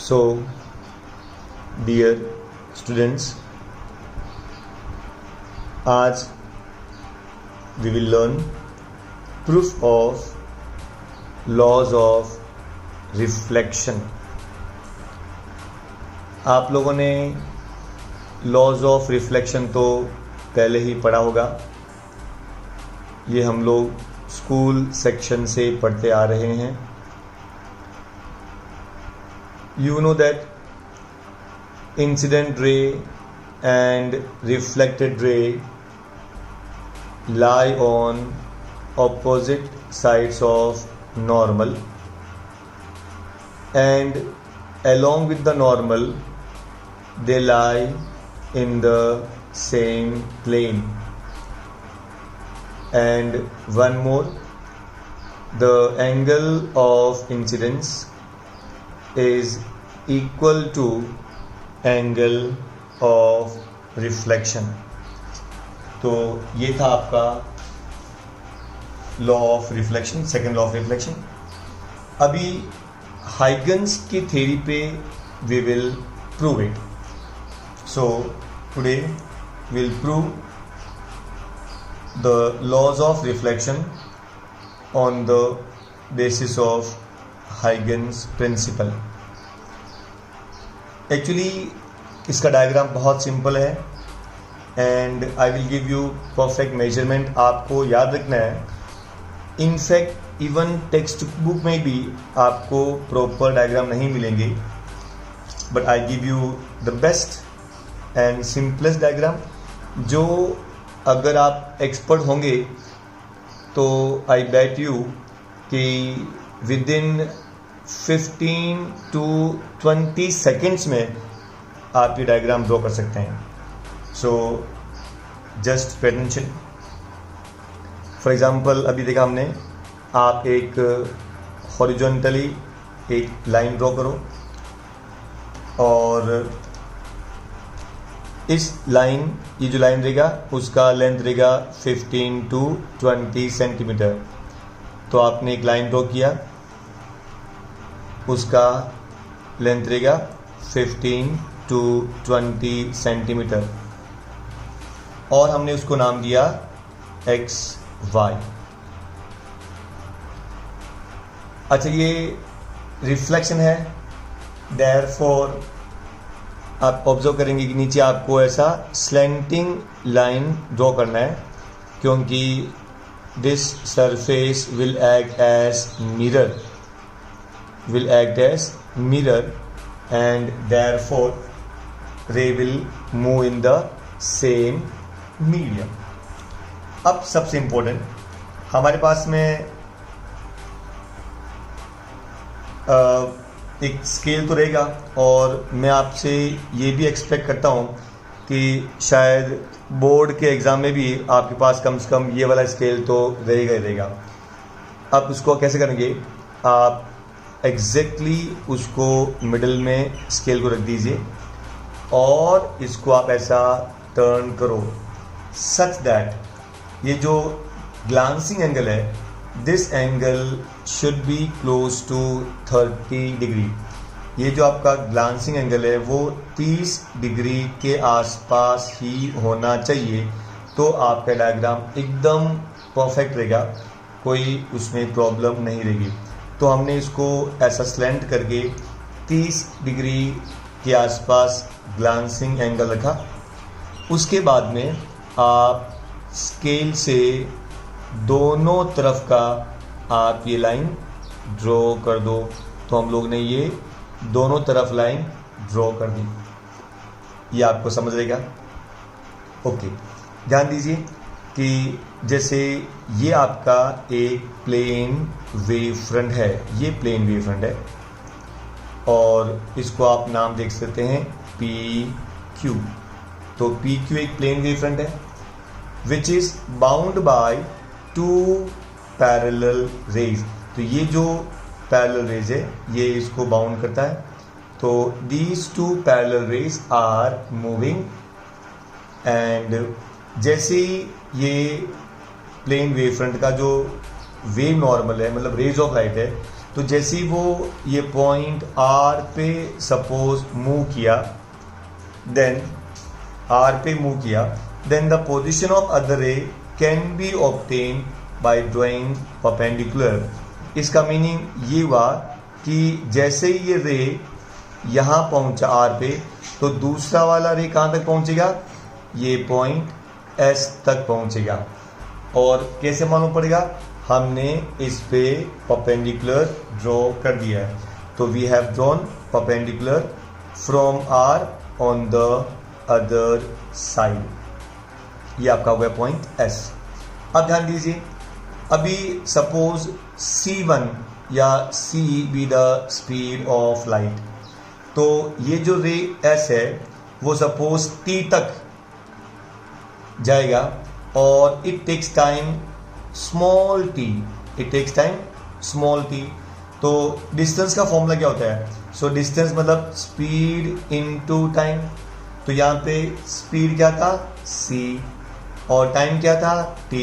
So, dear students, आज we will learn proof of laws of reflection. आप लोगों ने लॉज ऑफ रिफ्लेक्शन तो पहले ही पढ़ा होगा. ये हम लोग स्कूल सेक्शन से पढ़ते आ रहे हैं. You know that incident ray and reflected ray lie on opposite sides of normal, and along with the normal they lie in the same plane. And one more, the angle of incidence is equal to angle of reflection. तो ये था आपका law of reflection, second law of reflection. अभी Huygens की theory पे we will prove it. So today will prove the laws of reflection on the basis of Huygens principle. Actually इसका diagram बहुत simple है and I will give you perfect measurement. आपको याद रखना है. इनफैक्ट इवन टेक्स्ट बुक में भी आपको प्रॉपर डायग्राम नहीं मिलेंगे, but I give you the best and simplest diagram, जो अगर आप एक्सपर्ट होंगे तो आई बेट यू कि विद इन 15 to 20 सेकेंड्स में आप ये डायग्राम ड्रॉ कर सकते हैं. So just pay attention. For example अभी देखा हमने, आप एक हॉरिजॉन्टली एक लाइन ड्रॉ करो और इस लाइन, ये जो लाइन रहेगा उसका लेंथ रहेगा 15 to 20 सेंटीमीटर. तो आपने एक लाइन ड्रॉ किया, उसका लेंथ रहेगा 15 to 20 सेंटीमीटर और हमने उसको नाम दिया एक्स वाई. अच्छा, ये रिफ्लेक्शन है. देयरफॉर आप ऑब्जर्व करेंगे कि नीचे आपको ऐसा स्लैंटिंग लाइन ड्रॉ करना है, क्योंकि this surface will act as mirror, and therefore ray will move in the same medium. अब सबसे इम्पोर्टेंट, हमारे पास में एक स्केल तो रहेगा और मैं आपसे ये भी एक्सपेक्ट करता हूँ कि शायद बोर्ड के एग्ज़ाम में भी आपके पास कम से कम ये वाला स्केल तो रहेगा ही रहेगा. आप उसको कैसे करेंगे? आप एग्जैक्टली उसको मिडल में स्केल को रख दीजिए और इसको आप ऐसा टर्न करो सच दैट ये जो ग्लांसिंग एंगल है, this angle should be close to 30 degree. ये जो आपका ग्लांसिंग एंगल है वो 30 डिग्री के आसपास ही होना चाहिए. तो आपका डायग्राम एकदम परफेक्ट रहेगा, कोई उसमें प्रॉब्लम नहीं रहेगी. तो हमने इसको ऐसा स्लैंट करके 30 डिग्री के आसपास ग्लांसिंग एंगल रखा. उसके बाद में आप स्केल से दोनों तरफ का आप ये लाइन ड्रॉ कर दो. तो हम लोग ने ये दोनों तरफ लाइन ड्रॉ कर दी. ये आपको समझ रहेगा. ओके, ध्यान दीजिए कि जैसे ये आपका एक प्लेन वेव फ्रंट है, ये प्लेन वेव फ्रंट है और इसको आप नाम देख सकते हैं पी क्यू. तो पी क्यू एक प्लेन वेव फ्रंट है which is bound by 2 parallel raise. तो ये जो पैरेलल रेज है ये इसको बाउंड करता है. तो these 2 parallel rays are moving and जैसे ये प्लेन वेव फ्रंट का जो वेव नॉर्मल है, मतलब रेज ऑफ लाइट है, तो जैसे ही वो ये पॉइंट आर पे सपोज मूव किया, देन आर पे मूव किया, then the position of other ray can be obtain by drawing perpendicular. इसका मीनिंग ये हुआ कि जैसे ही ये रे यहाँ पहुँचा आर पे, तो दूसरा वाला रे कहाँ तक पहुँचेगा, ये पॉइंट एस तक पहुँचेगा। और कैसे मालूम पड़ेगा, हमने इस पे परपेंडिकुलर ड्रॉ कर दिया है। तो we have drawn perpendicular from R on the other side, ये आपका हुआ पॉइंट एस। अब ध्यान दीजिए, अभी सपोज C1 या C be the speed of light, तो ये जो रे एस है वो सपोज T तक जाएगा और it takes time small t, it takes time small t। तो डिस्टेंस का फॉर्मूला क्या होता है, सो डिस्टेंस मतलब स्पीड इनटू टाइम। तो यहाँ पे स्पीड क्या था c और टाइम क्या था t,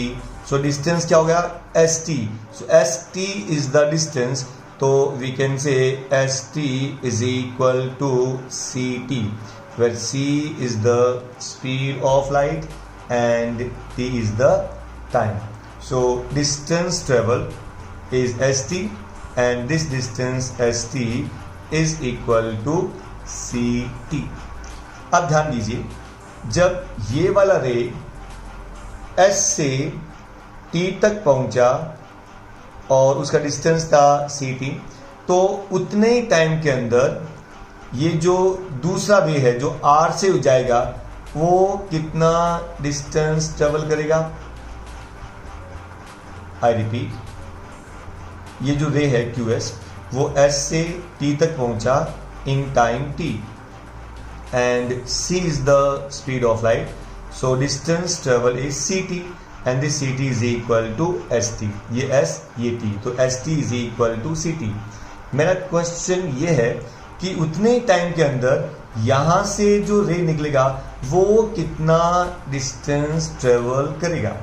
सो डिस्टेंस क्या हो गया st। So st is the distance, तो we can say st is equal to ct, where c is the speed of light and t is the time. So distance travel is st and this distance st is equal to ct. अब ध्यान दीजिए, जब ये वाला रे s से t तक पहुंचा और उसका डिस्टेंस था ct, तो उतने ही टाइम के अंदर ये जो दूसरा रे है जो r से जाएगा वो कितना डिस्टेंस ट्रेवल करेगा। आई रिपीट, ये जो रे है QS वो S से T तक पहुंचा in time T and C is the speed of light, so distance travel is CT and this CT is equal to ST। ये S ये T, तो ST is equal to CT। मेरा question ये है कि उतने टाइम के अंदर यहां से जो रे निकलेगा वो कितना डिस्टेंस ट्रेवल करेगा।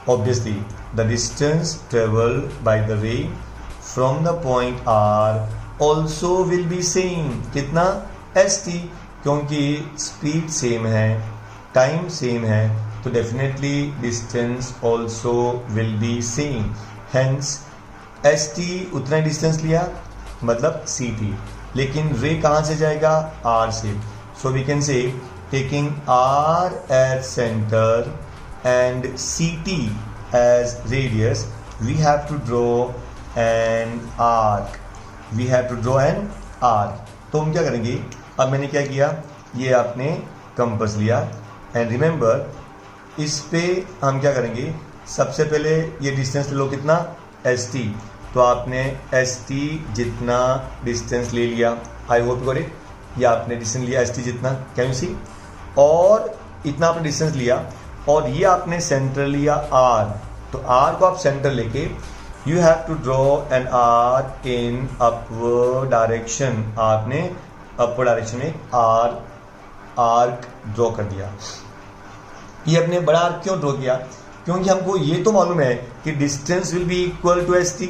Obviously the distance travel by the रे from the point R also will be same, कितना ST, क्योंकि स्पीड सेम है, टाइम सेम है, तो definitely distance also will be same. Hence ST उतना डिस्टेंस लिया मतलब CT, लेकिन रे कहाँ से जाएगा R से। So we can say taking R as centre and CT as radius, we have to draw an arc, we have to draw an arc. तो हम क्या करेंगे, अब मैंने क्या किया, ये आपने कंपास लिया एंड रिमेंबर इस पे हम क्या करेंगे, सबसे पहले ये डिस्टेंस ले लो कितना ST, तो आपने ST जितना डिस्टेंस ले लिया, आई होप यू गॉट इट, या आपने डिस्टेंस लिया ST जितना, कैन यू सी, और इतना आपने डिस्टेंस लिया और ये आपने सेंटर लिया R, तो R को आप सेंटर लेके you have to draw an arc in upward direction, आपने अपवर्ड डायरेक्शन में आर्क ड्रॉ कर दिया। ये अपने बड़ा आर्क क्यों ड्रॉ किया, क्योंकि हमको ये तो मालूम है कि distance will be equal to ST,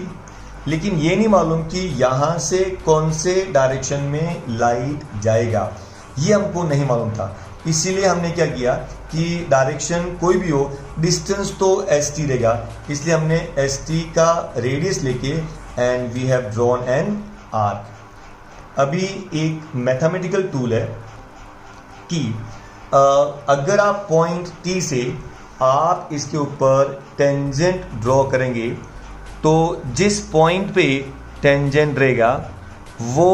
लेकिन ये नहीं मालूम कि यहाँ से कौन से डायरेक्शन में लाइट जाएगा, ये हमको नहीं मालूम था। इसीलिए हमने क्या किया कि डायरेक्शन कोई भी हो, डिस्टेंस तो ST रहेगा, इसलिए हमने ST का रेडियस लेके and we have drawn an arc. अभी एक मैथमेटिकल टूल है कि अगर आप पॉइंट T से आप इसके ऊपर टेंजेंट ड्रॉ करेंगे, तो जिस पॉइंट पे टेंजेंट रहेगा वो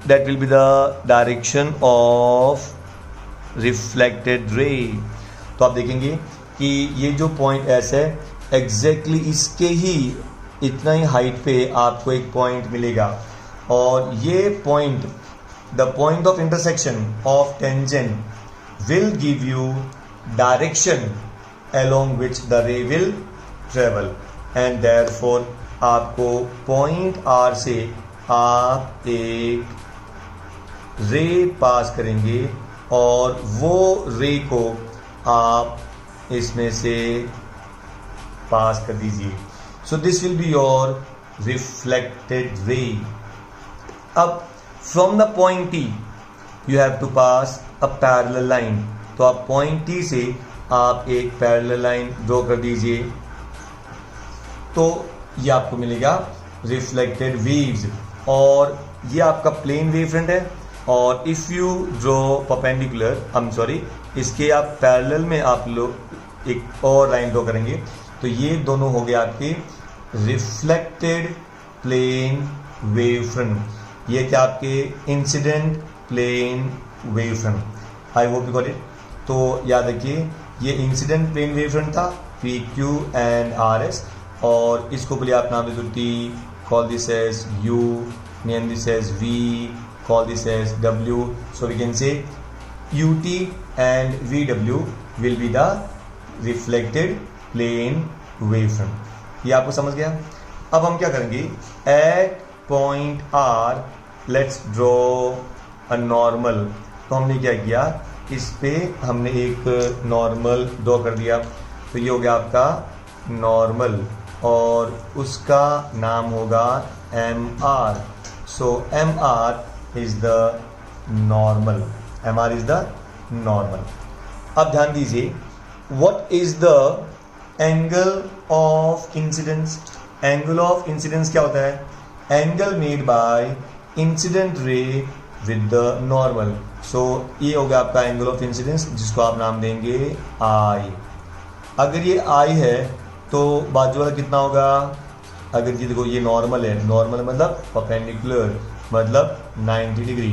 that will be the direction of reflected ray. तो आप देखेंगे कि ये जो पॉइंट S है एग्जैक्टली इसके ही इतना ही हाइट पे आपको एक पॉइंट मिलेगा, और ये point the point of intersection of tangent will give you direction along which the ray will travel and therefore आपको पॉइंट R से आप एक रे पास करेंगे और वो रे को आप इसमें से पास कर दीजिए। So this will be your reflected ray. अब from the point T you have to pass a parallel line. तो आप पॉइंट T से आप एक पैरेलल लाइन ड्रॉ कर दीजिए, तो ये आपको मिलेगा रिफ्लेक्टेड वेव्स, और ये आपका प्लेन वेव फ्रंट है। और इफ़ यू ड्रॉ परपेंडिकुलर इसके आप पैरेलल में आप लोग एक और लाइन ड्रॉ करेंगे, तो ये दोनों हो गए आपके रिफ्लेक्टेड प्लेन वेव फ्रंट। ये क्या आपके incident plane wave front. I hope you got it. तो याद रखिए ये इंसिडेंट प्लेन वेव फ्रंट था, P Q and R S, और इसको बोलिए आप नाम दे T, call this as U, name this as V, call this as W. So we can say UT and VW will be the reflected plane wavefront. ये आपको समझ गया। अब हम क्या करेंगे, at point R let's draw a normal। तो हमने क्या किया, इस पे हमने एक नॉर्मल ड्रॉ कर दिया, तो ये हो गया आपका नॉर्मल, और उसका नाम होगा MR। So MR is the normal. MR is the normal. अब ध्यान दीजिए, what is the angle of incidence? Angle of incidence क्या होता है? Angle made by incident ray with the normal. So ये हो गया आपका angle of incidence, जिसको आप नाम देंगे I। अगर ये I है तो बाजू वाला कितना होगा? अगर ये देखो ये नॉर्मल है, नॉर्मल मतलब परपेंडिकुलर मतलब 90 डिग्री,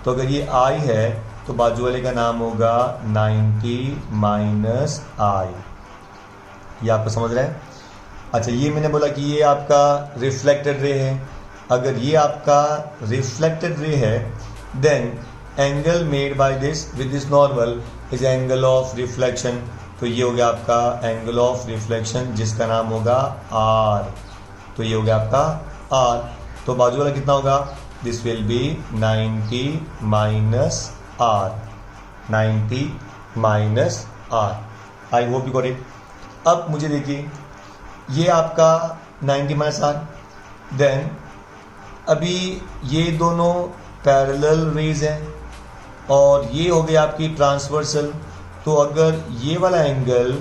तो अगर ये I है तो बाजू वाले का नाम होगा 90 माइनस I। ये आपको समझ रहे हैं? अच्छा, ये मैंने बोला कि ये आपका रिफ्लेक्टेड रे है। अगर ये आपका रिफ्लेक्टेड रे है, then angle made by this with this normal is angle of reflection. तो ये हो गया आपका एंगल ऑफ रिफ्लेक्शन, जिसका नाम होगा R। तो ये हो गया आपका R। तो बाजू वाला कितना होगा? This will be 90 minus R, 90 minus R। I hope you got it. अब मुझे देखिए, ये आपका 90 माइनस R, देन अभी ये दोनों पैरेलल रेज हैं और ये हो गया आपकी ट्रांसवर्सल। तो अगर ये वाला एंगल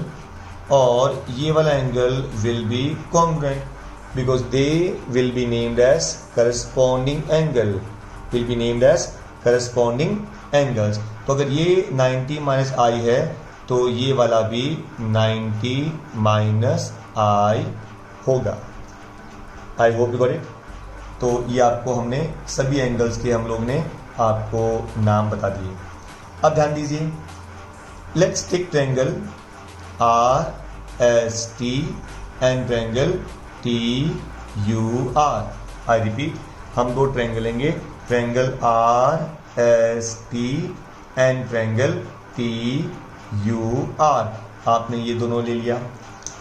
और ये वाला angle will be congruent, because they will be named as corresponding angle, will be named as corresponding angles। तो अगर ये 90 माइनस I है तो ये वाला भी 90 माइनस I होगा। आई होप यू गॉट इट। तो ये आपको हमने सभी एंगल्स के हम लोग ने आपको नाम बता दिए। अब ध्यान दीजिए, let's take triangle RST and triangle TUR। I repeat, हम दो ट्रायंगल लेंगे, triangle RST and triangle TUR। आपने ये दोनों ले लिया।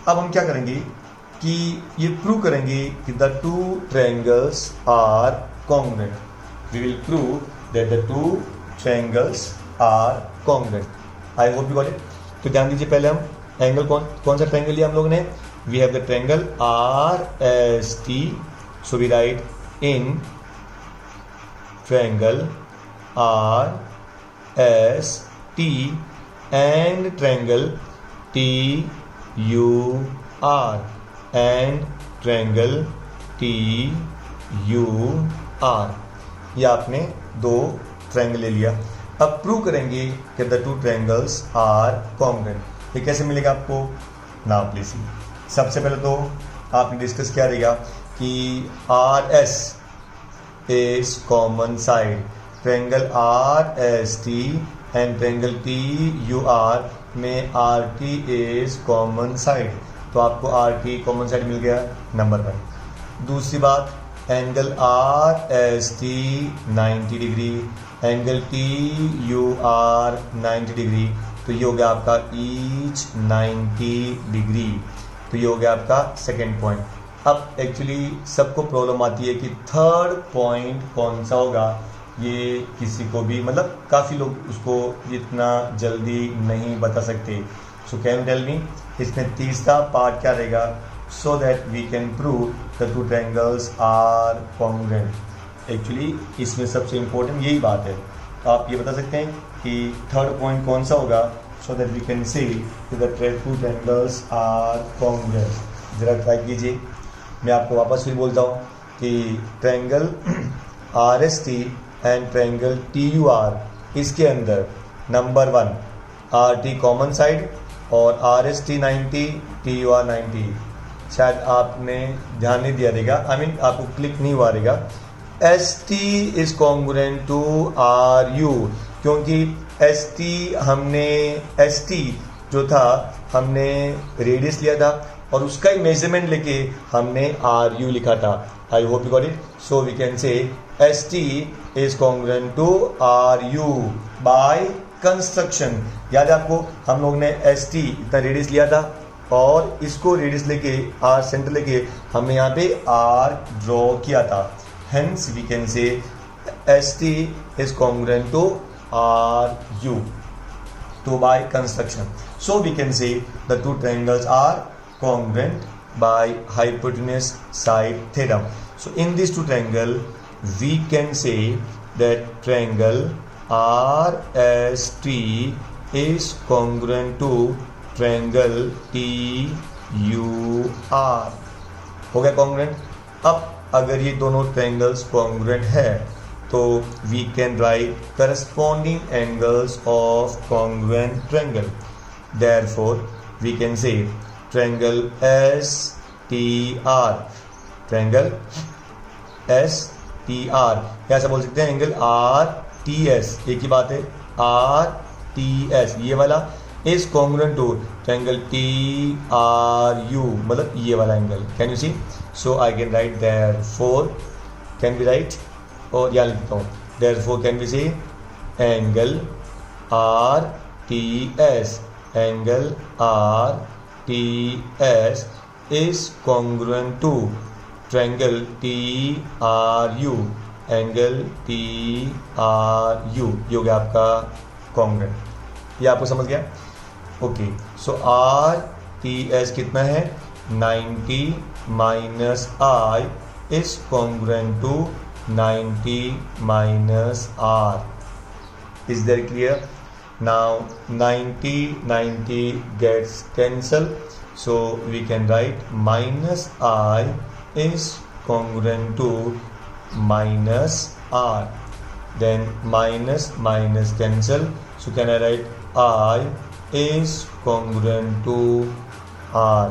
अब हम क्या करेंगे कि ये प्रूव करेंगे कि the two triangles are congruent. We will prove that the two triangles are congruent. I hope you got it. तो ध्यान दीजिए, पहले हम एंगल कौन सा ट्रायंगल लिया हम लोग ने? We have the triangle RST, so we write in triangle RST and triangle TUR and triangle TUR। ये आपने दो ट्रायंगल ले लिया। अब प्रूव करेंगे कि the two triangles are congruent. ये कैसे मिलेगा आपको? Now please see. सबसे पहले तो आपने डिस्कस किया रहेगा कि RS is common side, triangle RST and triangle TUR में RT इज कॉमन साइड। तो आपको RT कॉमन साइड मिल गया, नंबर 1। दूसरी बात, angle RST 90 degree, angle TUR 90 degree, तो ये हो गया आपका ईच 90 डिग्री। तो ये हो गया आपका सेकेंड पॉइंट। अब एक्चुअली सबको प्रॉब्लम आती है कि थर्ड पॉइंट कौन सा होगा, ये किसी को भी मतलब काफ़ी लोग उसको इतना जल्दी नहीं बता सकते। सो कैन टेल मी, इसमें तीसरा पार्ट क्या रहेगा? so that we can prove the two triangles are congruent. Actually इसमें सबसे इम्पोर्टेंट यही बात है. तो आप ये बता सकते हैं कि थर्ड पॉइंट कौन सा होगा, so that we can say that the two triangles are congruent. ज़रा ट्राई कीजिए. मैं आपको वापस फिर बोलता हूँ कि triangle RST and triangle TUR, इसके अंदर नंबर 1 RT कॉमन साइड और RST 90 TUR 90. शायद आपने ध्यान नहीं दिया रहेगा, आपको क्लिक नहीं हुआ रहेगा. ST is congruent to RU, क्योंकि ST जो था हमने रेडियस लिया था और उसका ही मेजरमेंट लेके हमने RU लिखा था. I hope you got it. So we can say ST is congruent to RU by construction. याद है आपको, हम लोग ने ST इतना रेडियस लिया था और इसको रेडियस लेके R सेंटर लेके हमने यहाँ पे R ड्रॉ किया था. Hence we can say ST is congruent to RU. तो by construction, so we can say the two triangles are congruent by hypotenuse side theorem. So in these two triangle we can say that triangle RST is congruent to triangle TUR. हो गया congruent. अब अगर ये दोनों triangles congruent है तो we can write corresponding angles of congruent triangle. Therefore, we can say triangle STR. Triangle STR. या ऐसा बोल सकते हैं एंगल RTS. एक ही बात है, RTS ये वाला is congruent to triangle TRU, मतलब ये वाला angle. Can you see? So I can write therefore. Can we write? और यहाँ लिखता हूँ therefore can we say angle RTS is congruent to triangle TRU. Angle TRU ये हो गया आपका congruent. ये आपको समझ गया? ओके. सो RTS कितना है? 90 minus I is congruent to 90 minus R. Is that clear? Now 90 gets cancelled, so we can write minus I is congruent to minus R. Then minus cancel, so can I write I is congruent to R.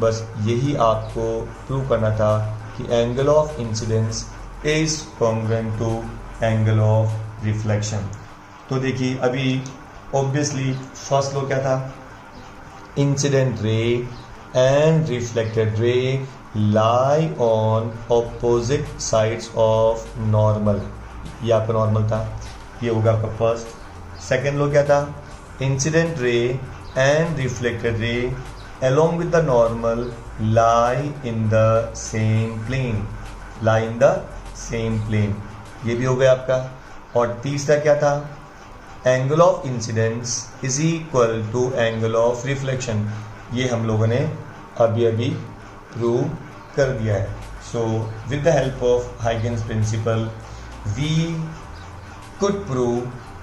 बस यही आपको prove करना था कि angle of incidence is congruent to angle of reflection. तो देखिए अभी obviously first law क्या था? Incident ray and reflected ray lie on opposite sides of normal. ये आपका नॉर्मल था, ये होगा आपका फर्स्ट. सेकेंड लॉ क्या था? Incident ray and reflected ray along with the normal lie in the same plane. Lie in the same plane. ये भी हो गया आपका. और तीसरा क्या था? Angle of incidence is equal to angle of reflection. ये हम लोगों ने अभी प्रूव कर दिया है. So with the help of Huygens principle we could prove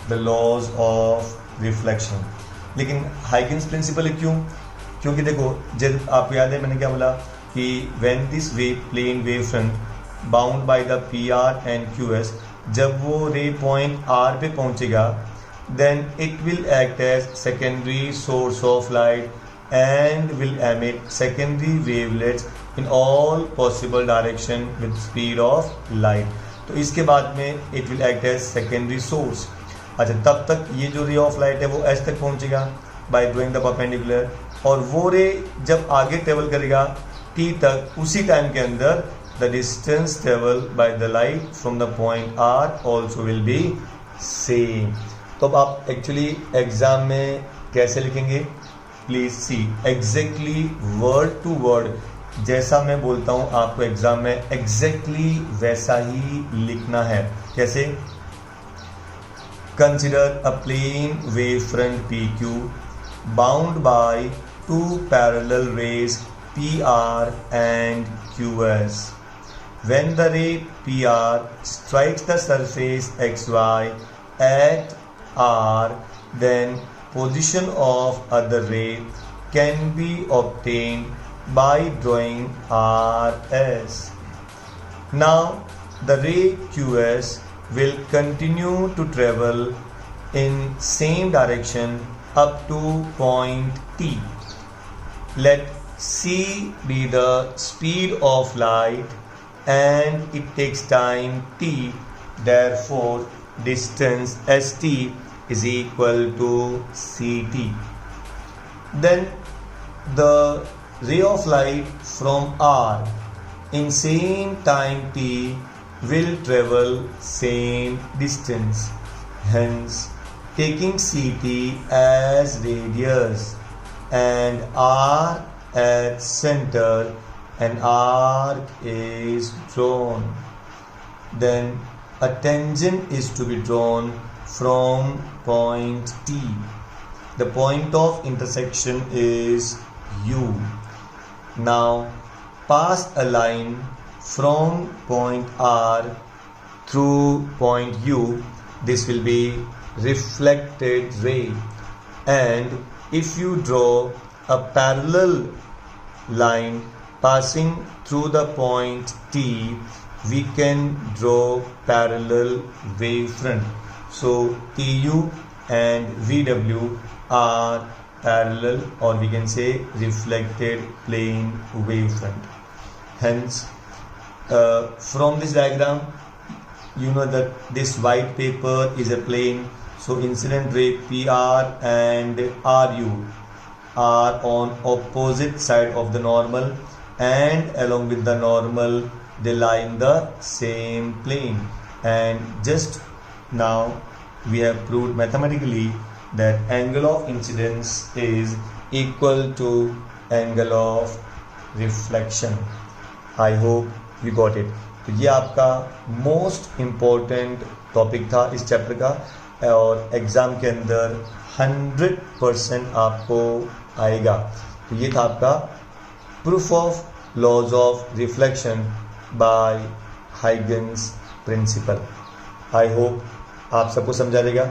the laws of reflection. लेकिन हाइगन्स प्रिंसिपल क्यों? क्योंकि देखो, जब आपको याद है मैंने क्या बोला कि when this wave plane wave front bound by the PR and QS, जब वो रे पॉइंट R पे पहुंचेगा then it will act as secondary source of light and will emit secondary wavelets in all possible direction with speed of light. तो इसके बाद में it will act as secondary source. अच्छा, तब तक ये जो रे ऑफ लाइट है वो S तक पहुंचेगा बाय गोइंग द परपेंडिकुलर, और वो रे जब आगे ट्रेवल करेगा T तक, उसी टाइम के अंदर the distance traveled by the light from the point R also will be same. तो अब आप एक्चुअली एग्जाम में कैसे लिखेंगे? Please see exactly word to word जैसा मैं बोलता हूँ आपको एग्जाम में एग्जैक्टली वैसा ही लिखना है. कैसे? Consider a plane wave front PQ bound by two parallel rays PR and QS. When the ray PR strikes the surface XY at R, then position of other ray can be obtained by drawing RS. Now the ray QS will continue to travel in same direction up to point T. Let C be the speed of light and it takes time T. Therefore, distance ST is equal to CT. Then the ray of light from R in same time T will travel same distance. Hence, taking CT as radius and R at center, an arc is drawn. Then a tangent is to be drawn from point T. The point of intersection is U. Now pass a line from point R through point U. This will be reflected ray, and if you draw a parallel line passing through the point T, we can draw parallel wavefront. So TU and VW are parallel, or we can say reflected plane wavefront. Hence, from this diagram, you know that this white paper is a plane. So incident ray PR and RU are on opposite side of the normal, and along with the normal they lie in the same plane. And just now we have proved mathematically that angle of incidence is equal to angle of reflection. I hope you got it. तो ये आपका most important topic था इस chapter का, और exam के अंदर 100% आपको आएगा. तो ये था आपका proof of laws of reflection by Huygens principle. I hope आप सबको समझा देगा.